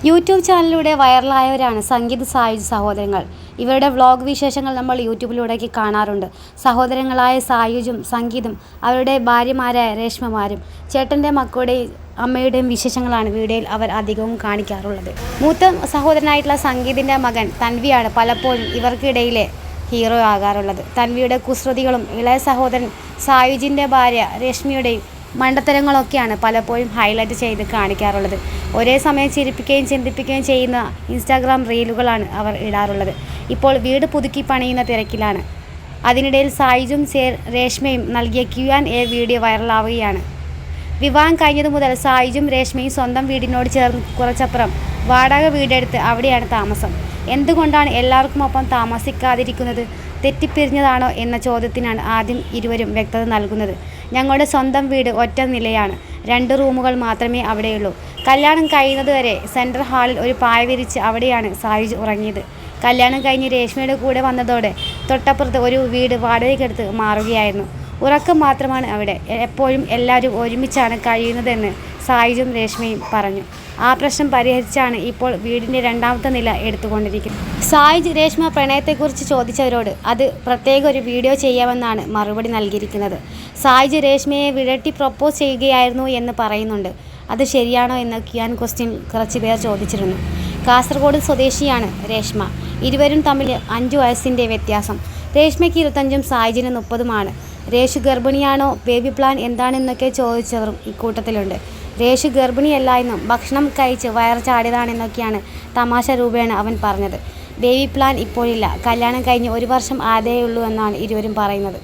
YouTube ചാനലിലൂടെ വൈറലായവരാണ് സംഗീത് സായുജ് സഹോദരങ്ങൾ. ഇവരുടെ വ്ളോഗ് വിശേഷങ്ങൾ നമ്മൾ യൂട്യൂബിലൂടെയൊക്കെ കാണാറുണ്ട്. സഹോദരങ്ങളായ സായുജും സംഗീതും അവരുടെ ഭാര്യമാരായ രേഷ്മമാരും ചേട്ടൻ്റെ മക്കളുടെയും അമ്മയുടെയും വിശേഷങ്ങളാണ് വീഡിയോയിൽ അവർ അധികവും കാണിക്കാറുള്ളത്. മൂത്ത സഹോദരനായിട്ടുള്ള സംഗീതിൻ്റെ മകൻ തൻവിയാണ് പലപ്പോഴും ഇവർക്കിടയിലെ ഹീറോ ആകാറുള്ളത്. തൻവിയുടെ കുസൃതികളും ഇളയ സഹോദരൻ സായുജിൻ്റെ ഭാര്യ രേഷ്മയുടെയും മണ്ടത്തരങ്ങളൊക്കെയാണ് പലപ്പോഴും ഹൈലൈറ്റ് ചെയ്ത് കാണിക്കാറുള്ളത്. ഒരേ സമയം ചിരിപ്പിക്കുകയും ചിന്തിപ്പിക്കുകയും ചെയ്യുന്ന ഇൻസ്റ്റാഗ്രാം റീലുകളാണ് അവർ ഇടാറുള്ളത്. ഇപ്പോൾ വീട് പുതുക്കി പണിയുന്ന തിരക്കിലാണ്. അതിനിടയിൽ സായുജും രേഷ്മയും നൽകിയ Q&A വീഡിയോ വൈറലാവുകയാണ്. വിവാഹം കഴിഞ്ഞതു മുതൽ സായുജും രേഷ്മയും സ്വന്തം വീടിനോട് ചേർന്ന് കുറച്ചപ്പുറം വാടക വീടെടുത്ത് അവിടെയാണ് താമസം. എന്തുകൊണ്ടാണ് എല്ലാവർക്കുമൊപ്പം താമസിക്കാതിരിക്കുന്നത്? തെറ്റിപ്പിരിഞ്ഞതാണോ എന്ന ചോദ്യത്തിനാണ് ആദ്യം ഇരുവരും വ്യക്തത നൽകുന്നത്. ഞങ്ങളുടെ സ്വന്തം വീട് ഒറ്റ നിലയാണ്. 2 റൂമുകൾ മാത്രമേ അവിടെയുള്ളൂ. കല്യാണം കഴിയുന്നതുവരെ സെൻട്രൽ ഹാളിൽ ഒരു പായ വിരിച്ച് അവിടെയാണ് സായുജ് ഉറങ്ങിയത്. കല്യാണം കഴിഞ്ഞ് രേഷ്മയുടെ കൂടെ വന്നതോടെ തൊട്ടപ്പുറത്ത് ഒരു വീട് വാടകയ്ക്കെടുത്ത് മാറുകയായിരുന്നു. ഉറക്കം മാത്രമാണ് അവിടെ. എപ്പോഴും എല്ലാവരും ഒരുമിച്ചാണ് കഴിയുന്നതെന്ന് സായുജും രേഷ്മയും പറഞ്ഞു. ആ പ്രശ്നം പരിഹരിച്ചാണ് ഇപ്പോൾ വീടിൻ്റെ 2ാമത്തെ നില എടുത്തുകൊണ്ടിരിക്കുന്നത്. സായുജ് രേഷ്മ പ്രണയത്തെക്കുറിച്ച് ചോദിച്ചവരോട് അത് പ്രത്യേക ഒരു വീഡിയോ ചെയ്യാമെന്നാണ് മറുപടി നൽകിയിരിക്കുന്നത്. സായുജ് രേഷ്മയെ വിരട്ടി പ്രപ്പോസ് ചെയ്യുകയായിരുന്നു എന്ന് പറയുന്നുണ്ട്. അത് ശരിയാണോ എന്ന ക്വസ്റ്റ്യൻ കുറച്ച് പേർ ചോദിച്ചിരുന്നു. കാസർഗോഡ് സ്വദേശിയാണ് രേഷ്മ. ഇരുവരും തമ്മിൽ 5 വയസ്സിൻ്റെ വ്യത്യാസം. രേഷ്മയ്ക്ക് 25ഉം സായുജിന് 30ഉമാണ്. രേഷു ഗർഭിണിയാണോ, ബേബി പ്ലാൻ എന്താണെന്നൊക്കെ ചോദിച്ചവരും ഇക്കൂട്ടത്തിലുണ്ട്. രേഷു ഗർഭിണിയല്ല എന്നും ഭക്ഷണം കഴിച്ച് വയറ് ചാടിയതാണെന്നൊക്കെയാണ് തമാശ രൂപേണ അവൻ പറഞ്ഞത്. ബേബി പ്ലാൻ ഇപ്പോഴില്ല. കല്യാണം കഴിഞ്ഞ് 1 വർഷം ആയതേയുള്ളൂ എന്നാണ് ഇരുവരും പറയുന്നത്.